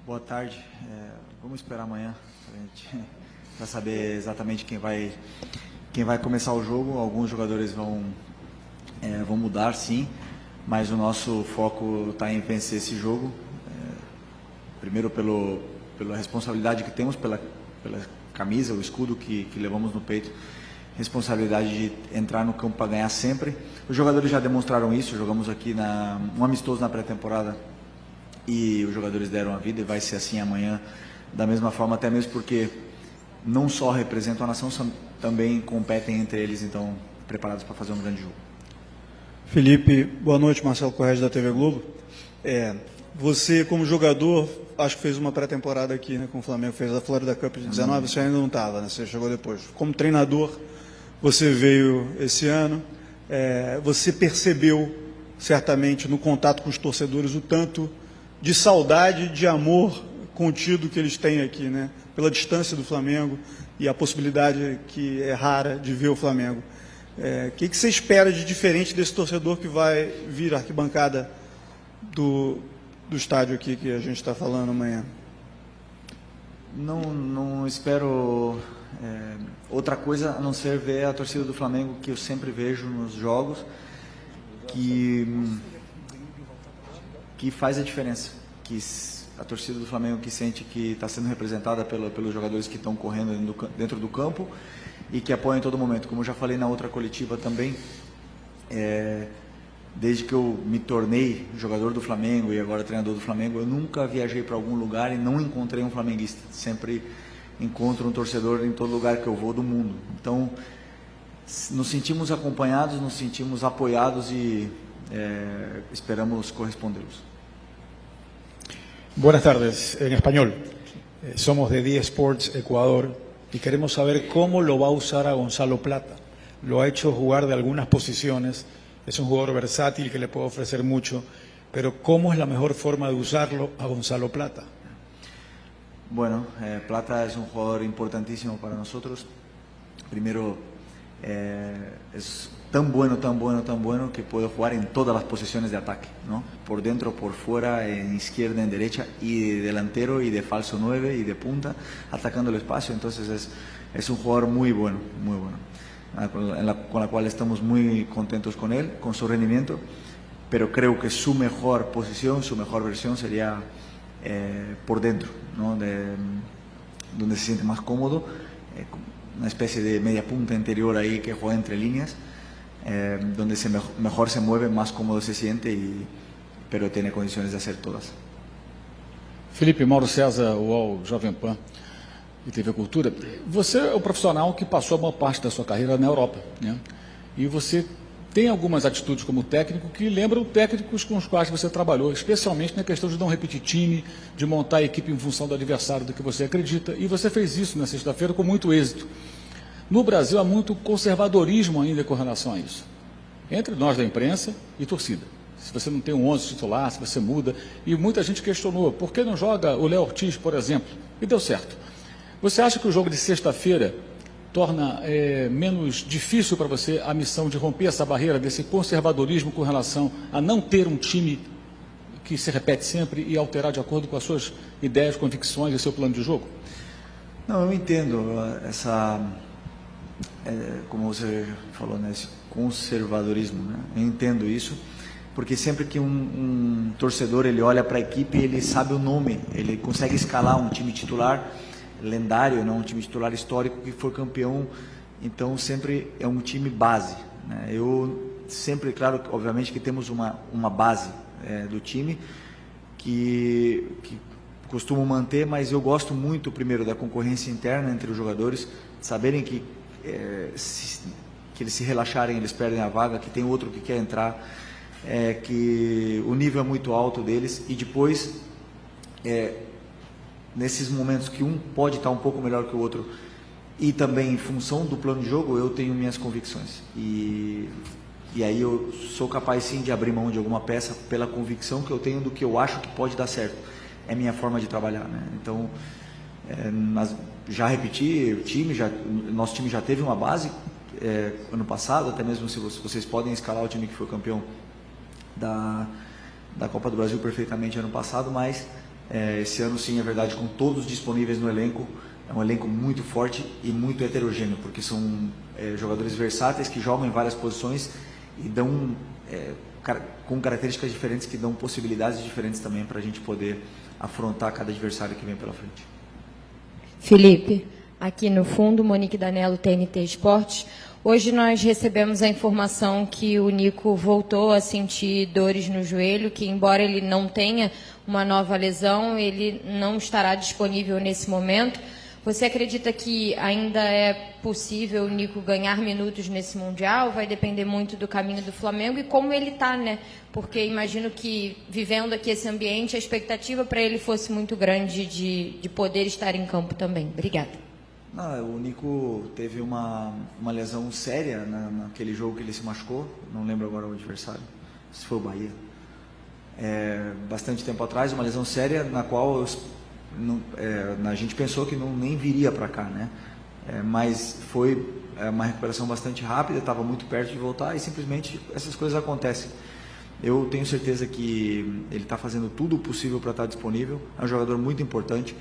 Boa tarde. Vamos esperar amanhã para saber exatamente quem vai começar o jogo. Alguns jogadores vão mudar, sim, mas o nosso foco está em vencer esse jogo. Primeiro pela responsabilidade que temos, pela camisa, o escudo que levamos no peito, responsabilidade de entrar no campo para ganhar sempre. Os jogadores já demonstraram isso. Jogamos aqui um amistoso na pré-temporada e os jogadores deram a vida, e vai ser assim amanhã da mesma forma, até mesmo porque não só representam a nação, também competem entre eles, então preparados para fazer um grande jogo. Felipe, boa noite, Marcelo Corrêa da TV Globo. Você como jogador, acho que fez uma pré-temporada aqui, né, com o Flamengo, fez a Florida Cup de 19, você ainda não estava, né, você chegou depois. Como treinador, você veio esse ano, você percebeu certamente no contato com os torcedores o tanto de saudade, de amor contido que eles têm aqui, né? Pela distância do Flamengo e a possibilidade que é rara de ver o Flamengo. O que você espera de diferente desse torcedor que vai vir à arquibancada do estádio aqui que a gente está falando amanhã? Não espero outra coisa a não ser ver a torcida do Flamengo que eu sempre vejo nos jogos, que faz a diferença, que a torcida do Flamengo que sente que está sendo representada pelos jogadores que estão correndo dentro do campo e que apoiam em todo momento. Como eu já falei na outra coletiva também, desde que eu me tornei jogador do Flamengo e agora treinador do Flamengo, eu nunca viajei para algum lugar e não encontrei um flamenguista. Sempre encontro um torcedor em todo lugar que eu vou do mundo. Então, nos sentimos acompanhados, nos sentimos apoiados e esperamos correspondê-los. Buenas tardes, en español. Somos de D Sports Ecuador y queremos saber cómo lo va a usar a Gonzalo Plata. Lo ha hecho jugar de algunas posiciones, es un jugador versátil que le puede ofrecer mucho, pero ¿cómo es la mejor forma de usarlo a Gonzalo Plata? Bueno, Plata es un jugador importantísimo para nosotros. Primero, es tan bueno que puede jugar en todas las posiciones de ataque, ¿no? Por dentro, por fuera, en izquierda, en derecha, y de delantero, y de falso 9, y de punta, atacando el espacio. Entonces es un jugador muy bueno, con la cual estamos muy contentos con él, con su rendimiento, pero creo que su mejor posición, su mejor versión sería por dentro, ¿no? Donde se siente más cómodo, una especie de media punta interior ahí que juega entre líneas, donde mejor se mueve, más cómodo se siente, pero tiene condiciones de hacer todas. Felipe, Mauro César, UOL, Jovem Pan e TV Cultura. Você é um profissional que passou a maior parte da sua carreira na Europa, né? E você tem algumas atitudes como técnico que lembram técnicos com os quais você trabalhou, especialmente na questão de não repetir time, de montar a equipe em função do adversário do que você acredita, e você fez isso na sexta-feira com muito êxito. No Brasil há muito conservadorismo ainda com relação a isso, entre nós da imprensa e torcida. Se você não tem um 11 titular, se você muda, e muita gente questionou, por que não joga o Léo Ortiz, por exemplo? E deu certo. Você acha que o jogo de sexta-feira torna menos difícil para você a missão de romper essa barreira desse conservadorismo com relação a não ter um time que se repete sempre e alterar de acordo com as suas ideias, convicções e seu plano de jogo? Não, eu entendo como você falou, né, esse conservadorismo, né? Eu entendo isso, porque sempre que um torcedor ele olha para a equipe, ele sabe o nome, ele consegue escalar um time titular lendário, não um time titular histórico que foi campeão, então sempre é um time base, né? Eu sempre, claro, obviamente que temos uma base do time que costumo manter, mas eu gosto muito, primeiro, da concorrência interna entre os jogadores, saberem que eles se relaxarem, eles perdem a vaga, que tem outro que quer entrar, que o nível é muito alto deles, e depois nesses momentos que um pode estar um pouco melhor que o outro e também em função do plano de jogo, eu tenho minhas convicções e aí eu sou capaz sim de abrir mão de alguma peça pela convicção que eu tenho do que eu acho que pode dar certo. É minha forma de trabalhar, né? Então, já repeti, nosso time já teve uma base ano passado, até mesmo se vocês podem escalar o time que foi campeão da Copa do Brasil perfeitamente ano passado, mas Esse ano, sim, é verdade, com todos disponíveis no elenco, é um elenco muito forte e muito heterogêneo, porque são jogadores versáteis que jogam em várias posições e dão com características diferentes que dão possibilidades diferentes também para a gente poder afrontar cada adversário que vem pela frente. Felipe, aqui no fundo, Monique Danello, TNT Esportes. Hoje nós recebemos a informação que o Nico voltou a sentir dores no joelho, que embora ele não tenha uma nova lesão, ele não estará disponível nesse momento. Você acredita que ainda é possível o Nico ganhar minutos nesse Mundial? Vai depender muito do caminho do Flamengo e como ele está, né? Porque imagino que, vivendo aqui esse ambiente, a expectativa para ele fosse muito grande de poder estar em campo também. Obrigada. Não, o Nico teve uma lesão séria naquele jogo que ele se machucou, não lembro agora o adversário, se foi o Bahia. Bastante tempo atrás, uma lesão séria na qual a gente pensou que nem viria para cá, né? Mas foi uma recuperação bastante rápida, estava muito perto de voltar e simplesmente essas coisas acontecem. Eu tenho certeza que ele está fazendo tudo o possível para estar disponível, é um jogador muito importante,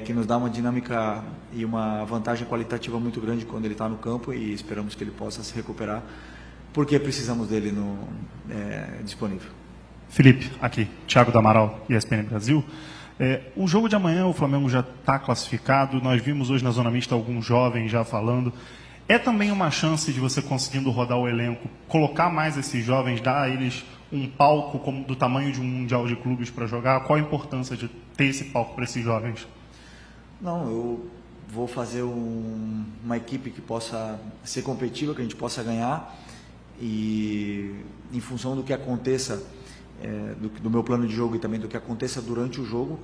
que nos dá uma dinâmica e uma vantagem qualitativa muito grande quando ele está no campo e esperamos que ele possa se recuperar, porque precisamos dele disponível. Felipe, aqui, Thiago do Amaral, ESPN Brasil. O jogo de amanhã, o Flamengo já está classificado, nós vimos hoje na Zona Mista alguns jovens já falando. É também uma chance de você, conseguindo rodar o elenco, colocar mais esses jovens, dar a eles um palco do tamanho de um Mundial de Clubes para jogar? Qual a importância de ter esse palco para esses jovens? Não, eu vou fazer uma equipe que possa ser competitiva, que a gente possa ganhar e em função do que aconteça, do meu plano de jogo e também do que aconteça durante o jogo,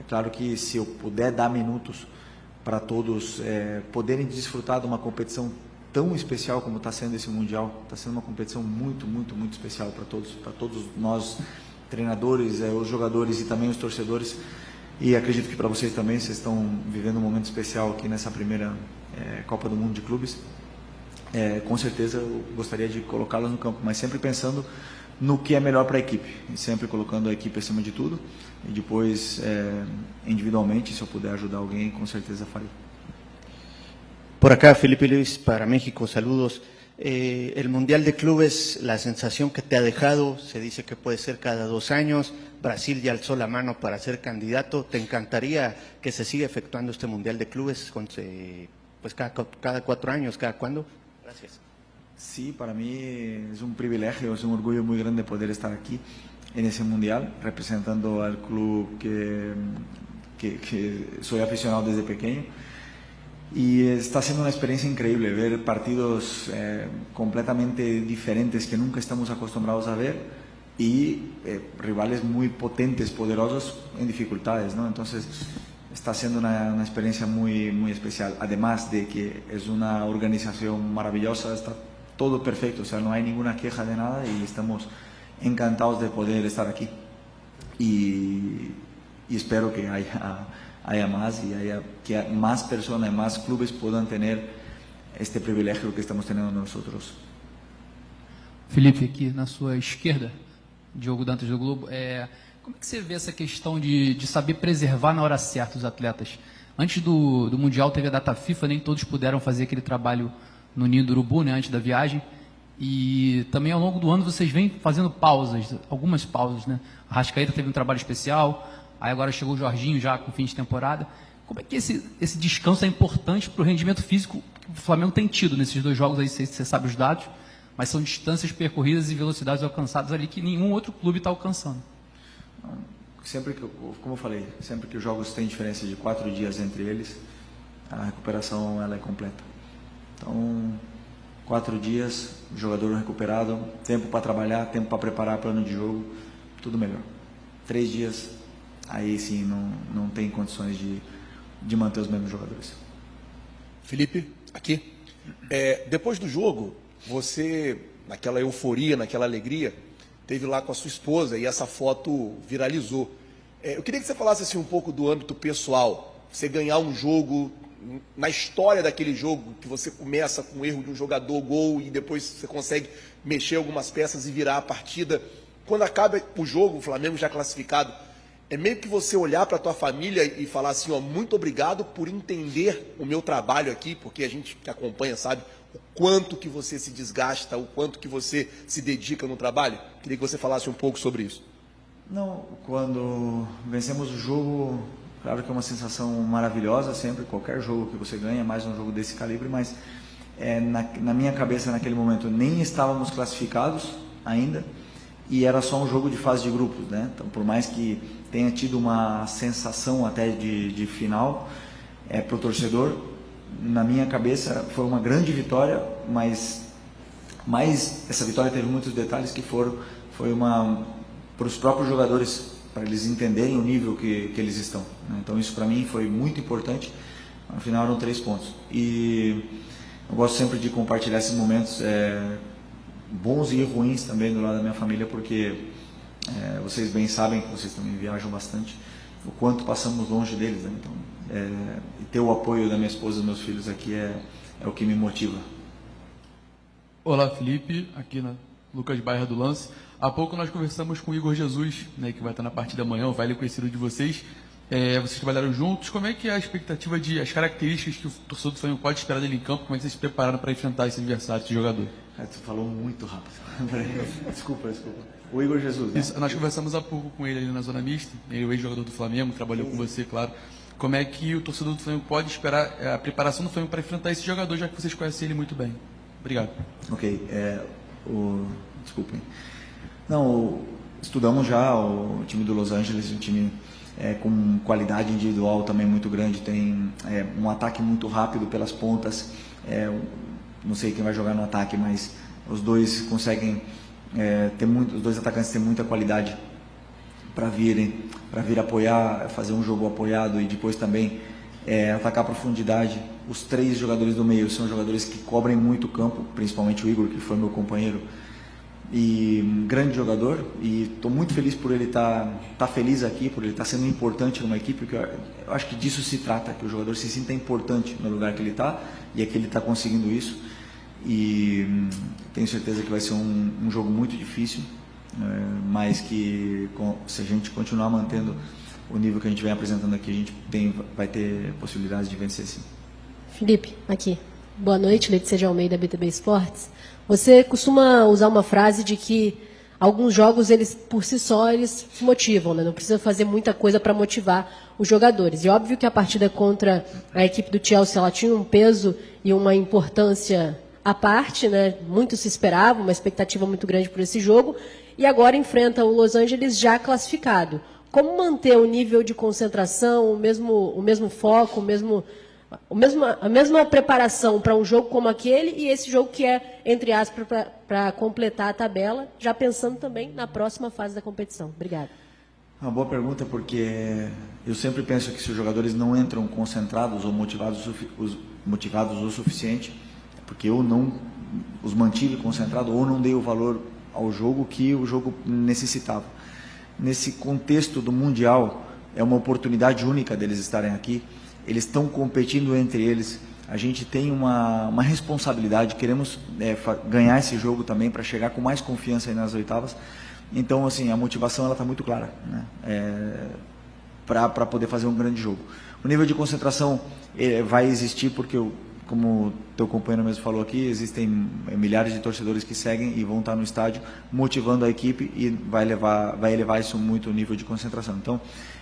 claro que se eu puder dar minutos para todos poderem desfrutar de uma competição tão especial como está sendo esse Mundial, está sendo uma competição muito, muito, muito especial para todos nós, treinadores, os jogadores e também os torcedores, e acredito que para vocês também, vocês estão vivendo um momento especial aqui nessa primeira Copa do Mundo de Clubes. Com certeza eu gostaria de colocá-los no campo, mas sempre pensando no que é melhor para a equipe, e sempre colocando a equipe acima de tudo, e depois individualmente, se eu puder ajudar alguém, com certeza farei. Por acá, Felipe Luis, para México, saludos. El Mundial de Clubes, la sensación que te ha dejado, se dice que puede ser cada 2 años, Brasil ya alzó la mano para ser candidato, ¿te encantaría que se siga efectuando este Mundial de Clubes pues cada 4 años, cada cuándo? Gracias. Sí, para mí es un privilegio, es un orgullo muy grande poder estar aquí en ese Mundial, representando al club que soy aficionado desde pequeño. Y está siendo una experiencia increíble ver partidos completamente diferentes que nunca estamos acostumbrados a ver y rivales muy potentes, poderosos en dificultades, ¿no? Entonces está siendo una experiencia muy, muy especial, además de que es una organización maravillosa, está todo perfecto, o sea, no hay ninguna queja de nada y estamos encantados de poder estar aquí y espero que haya más y que más personas, más clubes puedan tener este privilegio que estamos teniendo nosotros. Felipe, aqui na sua esquerda, Diogo Dantas do Globo, como é que você vê essa questão de saber preservar na hora certa os atletas? Antes do Mundial teve a data FIFA, nem todos puderam fazer aquele trabalho no Ninho do Urubu, né, antes da viagem, e também ao longo do ano vocês vêm fazendo pausas, algumas pausas, né? A Arrascaeta teve um trabalho especial, aí agora chegou o Jorginho já com fim de temporada. Como é que esse descanso é importante para o rendimento físico que o Flamengo tem tido nesses 2 jogos aí, você sabe os dados, mas são distâncias percorridas e velocidades alcançadas ali que nenhum outro clube está alcançando. Sempre como eu falei, sempre que os jogos têm diferença de 4 dias entre eles, a recuperação ela é completa. Então, 4 dias, jogador recuperado, tempo para trabalhar, tempo para preparar plano de jogo, tudo melhor. 3 dias, aí sim não tem condições de manter os mesmos jogadores. Felipe, aqui. Depois do jogo, você, naquela euforia, naquela alegria, teve lá com a sua esposa e essa foto viralizou. Eu queria que você falasse assim, um pouco do âmbito pessoal. Você ganhar um jogo, na história daquele jogo, que você começa com o erro de um jogador, gol, e depois você consegue mexer algumas peças e virar a partida. Quando acaba o jogo, o Flamengo já classificado, é meio que você olhar para a tua família e falar assim, ó, muito obrigado por entender o meu trabalho aqui, porque a gente que acompanha sabe o quanto que você se desgasta, o quanto que você se dedica no trabalho. Queria que você falasse um pouco sobre isso. Não, quando vencemos o jogo, claro que é uma sensação maravilhosa sempre, qualquer jogo que você ganha, mais um jogo desse calibre, mas na minha cabeça naquele momento nem estávamos classificados ainda e era só um jogo de fase de grupos, né? Então, por mais que tenha tido uma sensação até de final para o torcedor, na minha cabeça foi uma grande vitória, mas essa vitória teve muitos detalhes que foi para os próprios jogadores, para eles entenderem o nível que eles estão, né? Então isso para mim foi muito importante. Afinal eram 3 pontos e eu gosto sempre de compartilhar esses momentos bons e ruins também do lado da minha família, porque vocês bem sabem, que vocês também viajam bastante, o quanto passamos longe deles, né? Então, e ter o apoio da minha esposa e dos meus filhos aqui é o que me motiva. Olá, Felipe, aqui na Lucas Bairra do Lance. Há pouco nós conversamos com o Igor Jesus, né, que vai estar na partida amanhã, o velho conhecido de vocês. Vocês trabalharam juntos. Como é que é a expectativa as características que o torcedor do Flamengo pode esperar dele em campo? Como é que vocês se prepararam para enfrentar esse adversário, esse jogador? Tu falou muito rápido. Desculpa. O Igor Jesus, né? Isso, nós conversamos há pouco com ele ali na Zona Mista. Ele é o ex-jogador do Flamengo, trabalhou com você, claro. Como é que o torcedor do Flamengo pode esperar a preparação do Flamengo para enfrentar esse jogador, já que vocês conhecem ele muito bem? Obrigado. Ok. Desculpem. Não, estudamos já o time do Los Angeles, um time com qualidade individual também muito grande, tem um ataque muito rápido pelas pontas, não sei quem vai jogar no ataque, mas os dois conseguem os dois atacantes têm muita qualidade para vir apoiar, fazer um jogo apoiado e depois também atacar a profundidade. Os 3 jogadores do meio são jogadores que cobrem muito o campo, principalmente o Igor, que foi meu companheiro e um grande jogador, e estou muito feliz por ele estar feliz aqui, por ele estar sendo importante numa equipe, porque eu acho que disso se trata, que o jogador se sinta importante no lugar que ele está, e aqui ele está conseguindo isso, e tenho certeza que vai ser um jogo muito difícil, mas que se a gente continuar mantendo o nível que a gente vem apresentando aqui, a gente vai ter possibilidades de vencer, sim. Felipe, aqui. Boa noite, Letícia de Almeida, BTB Esportes. Você costuma usar uma frase de que alguns jogos, eles por si só, eles se motivam, né? Não precisa fazer muita coisa para motivar os jogadores. E óbvio que a partida contra a equipe do Chelsea, ela tinha um peso e uma importância à parte, né? Muito se esperava, uma expectativa muito grande por esse jogo, e agora enfrenta o Los Angeles já classificado. Como manter o nível de concentração, o mesmo foco, a mesma preparação para um jogo como aquele e esse jogo que é, entre aspas, para completar a tabela, já pensando também na próxima fase da competição? Obrigada. Uma boa pergunta, porque eu sempre penso que se os jogadores não entram concentrados ou motivados o suficiente, porque eu não os mantive concentrados ou não dei o valor ao jogo que o jogo necessitava. Nesse contexto do Mundial, é uma oportunidade única deles estarem aqui. Eles estão competindo entre eles, a gente tem uma responsabilidade, queremos ganhar esse jogo também para chegar com mais confiança aí nas oitavas. Então, assim, a motivação está muito clara, né? Para poder fazer um grande jogo. O nível de concentração vai existir porque, como o teu companheiro mesmo falou aqui, existem milhares de torcedores que seguem e vão estar no estádio motivando a equipe e vai elevar isso muito o nível de concentração. Então,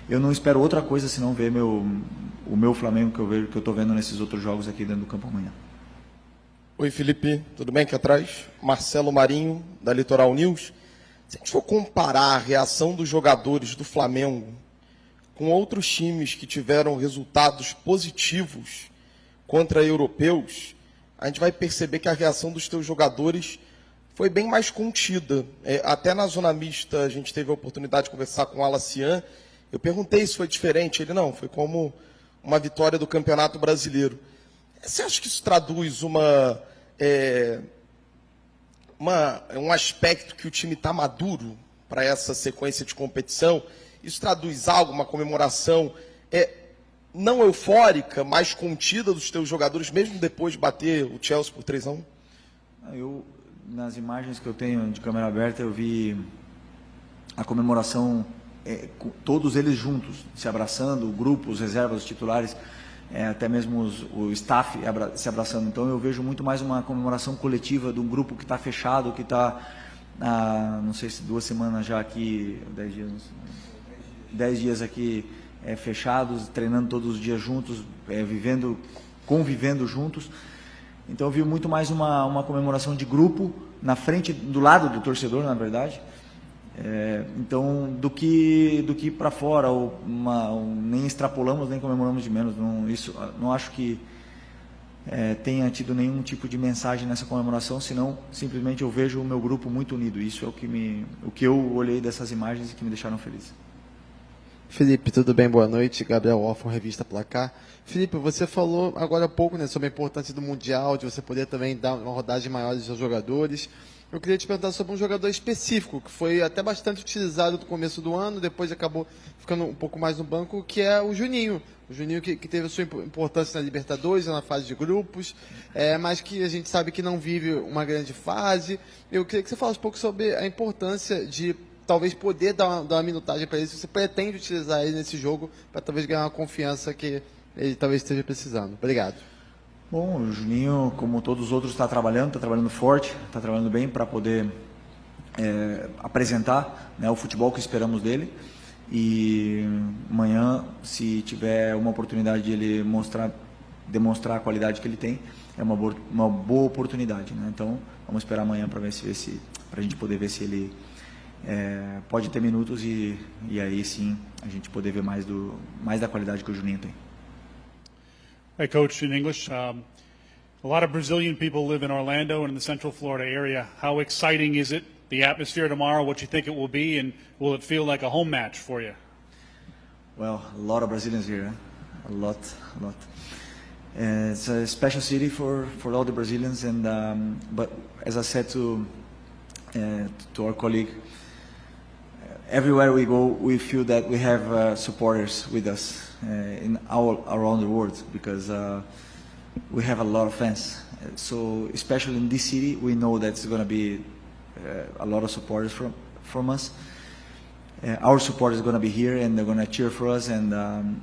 eu não espero outra coisa senão ver o meu Flamengo que eu estou vendo nesses outros jogos aqui dentro do campo amanhã. Oi, Felipe, tudo bem aqui atrás? Marcelo Marinho, da Litoral News. Se a gente for comparar a reação dos jogadores do Flamengo com outros times que tiveram resultados positivos contra europeus, a gente vai perceber que a reação dos teus jogadores foi bem mais contida. Até na Zona Mista a gente teve a oportunidade de conversar com o Alacian. Eu perguntei se foi diferente. Ele não, foi como uma vitória do Campeonato Brasileiro. Você acha que isso traduz um aspecto que o time está maduro para essa sequência de competição? Isso traduz algo, uma comemoração não eufórica, mas contida dos teus jogadores, mesmo depois de bater o Chelsea por 3-1? Nas imagens que eu tenho de câmera aberta, eu vi a comemoração todos eles juntos, se abraçando, o grupo, os reservas, os titulares, até mesmo o staff se abraçando. Então eu vejo muito mais uma comemoração coletiva de um grupo que está fechado, que está, não sei se 2 semanas já aqui, 10 dias aqui fechados, treinando todos os dias juntos, convivendo juntos. Então eu vi muito mais uma comemoração de grupo, na frente, do lado do torcedor, na verdade. Então, do que para fora, nem extrapolamos, nem comemoramos de menos. Não acho que tenha tido nenhum tipo de mensagem nessa comemoração, senão simplesmente eu vejo o meu grupo muito unido. Isso é o que eu olhei dessas imagens e que me deixaram feliz. Felipe, tudo bem? Boa noite. Gabriel Orfon, Revista Placar. Felipe, você falou agora há pouco, né, sobre a importância do Mundial, de você poder também dar uma rodagem maior dos seus jogadores. Eu queria te perguntar sobre um jogador específico, que foi até bastante utilizado no começo do ano, depois acabou ficando um pouco mais no banco, que é o Juninho. O Juninho que teve a sua importância na Libertadores, na fase de grupos, mas que a gente sabe que não vive uma grande fase. Eu queria que você falasse um pouco sobre a importância de talvez poder dar uma minutagem para ele, se você pretende utilizar ele nesse jogo, para talvez ganhar uma confiança que ele talvez esteja precisando. Obrigado. Bom, o Juninho, como todos os outros, está trabalhando forte, está trabalhando bem para poder apresentar, né, o futebol que esperamos dele. E amanhã, se tiver uma oportunidade de ele demonstrar a qualidade que ele tem, é uma boa oportunidade, né? Então, vamos esperar amanhã para a gente poder ver se ele pode ter minutos e aí sim a gente poder ver mais da qualidade que o Juninho tem. Hey, Coach, in English, a lot of Brazilian people live in Orlando and in the Central Florida area. How exciting is it, the atmosphere tomorrow, what you think it will be, and will it feel like a home match for you? Well, a lot of Brazilians here, a lot. It's a special city for all the Brazilians, and but as I said to our colleague, everywhere we go, we feel that we have supporters with us all around the world, because we have a lot of fans. So especially in this city, we know that it's going to be a lot of supporters from us. Our support is going to be here, and they're going to cheer for us, and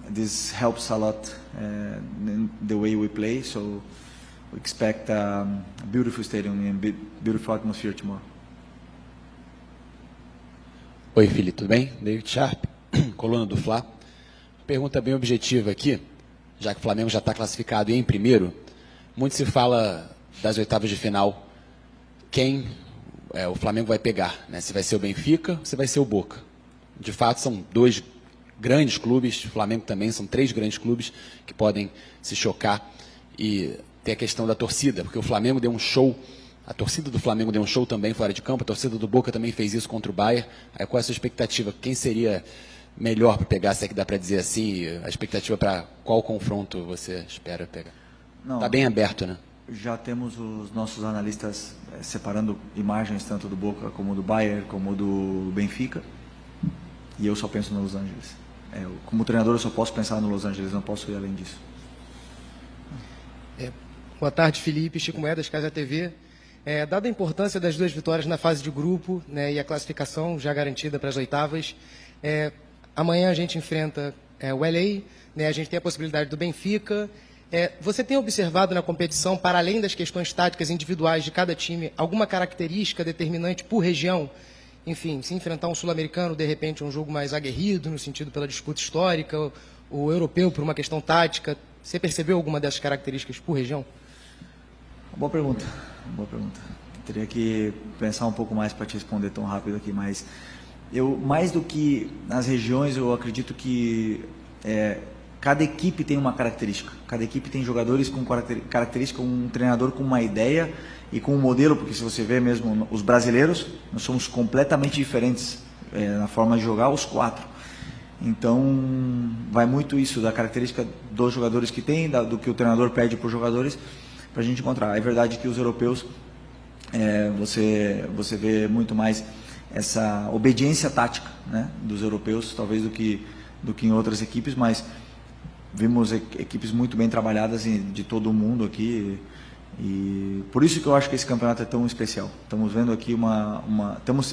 this helps a lot in the way we play. So we expect a beautiful stadium and beautiful atmosphere tomorrow. Oi, Felipe, tudo bem? David Sharp, coluna do Fla. Pergunta bem objetiva aqui, já que o Flamengo já está classificado e em primeiro. Muito se fala das oitavas de final. Quem o Flamengo vai pegar, né? Se vai ser o Benfica ou se vai ser o Boca. De fato, são 2 grandes clubes, o Flamengo também, são 3 grandes clubes que podem se chocar. E tem a questão da torcida, porque o Flamengo deu um show. A torcida do Flamengo deu um show também fora de campo, a torcida do Boca também fez isso contra o Bayern. Aí, qual é a sua expectativa? Quem seria melhor para pegar, se é que dá para dizer assim? A expectativa para qual confronto você espera pegar? Está bem aberto, né? Já temos os nossos analistas separando imagens tanto do Boca como do Bayern, como do Benfica. E eu só penso no Los Angeles. Como treinador, eu só posso pensar no Los Angeles, não posso ir além disso. Boa tarde, Felipe. Chico Moedas, Casa TV. Dada a importância das 2 vitórias na fase de grupo, né, e a classificação já garantida para as oitavas, amanhã a gente enfrenta o LA, né, a gente tem a possibilidade do Benfica. Você tem observado na competição, para além das questões táticas individuais de cada time, alguma característica determinante por região? Enfim, se enfrentar um sul-americano, de repente um jogo mais aguerrido, no sentido pela disputa histórica, o europeu por uma questão tática, você percebeu alguma dessas características por região? Boa pergunta. Teria que pensar um pouco mais para te responder tão rápido aqui, mas mais do que nas regiões, eu acredito que cada equipe tem uma característica, cada equipe tem jogadores com característica, um treinador com uma ideia e com um modelo, porque se você vê mesmo os brasileiros, nós somos completamente diferentes na forma de jogar, os 4. Então, vai muito isso da característica dos jogadores que tem, do que o treinador pede para os jogadores, para a gente encontrar. É verdade que os europeus, você vê muito mais essa obediência tática, né, dos europeus, talvez do que em outras equipes, mas vimos equipes muito bem trabalhadas de todo o mundo aqui, E por isso que eu acho que esse campeonato é tão especial. Estamos vendo aqui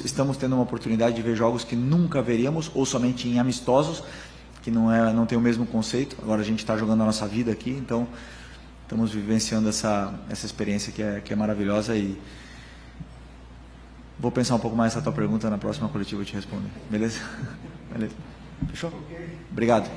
estamos tendo uma oportunidade de ver jogos que nunca veríamos, ou somente em amistosos, que não tem o mesmo conceito. Agora a gente está jogando a nossa vida aqui, então estamos vivenciando essa experiência que é maravilhosa. E vou pensar um pouco mais nessa tua pergunta, na próxima coletiva eu te responder. Beleza? Beleza. Fechou? Obrigado.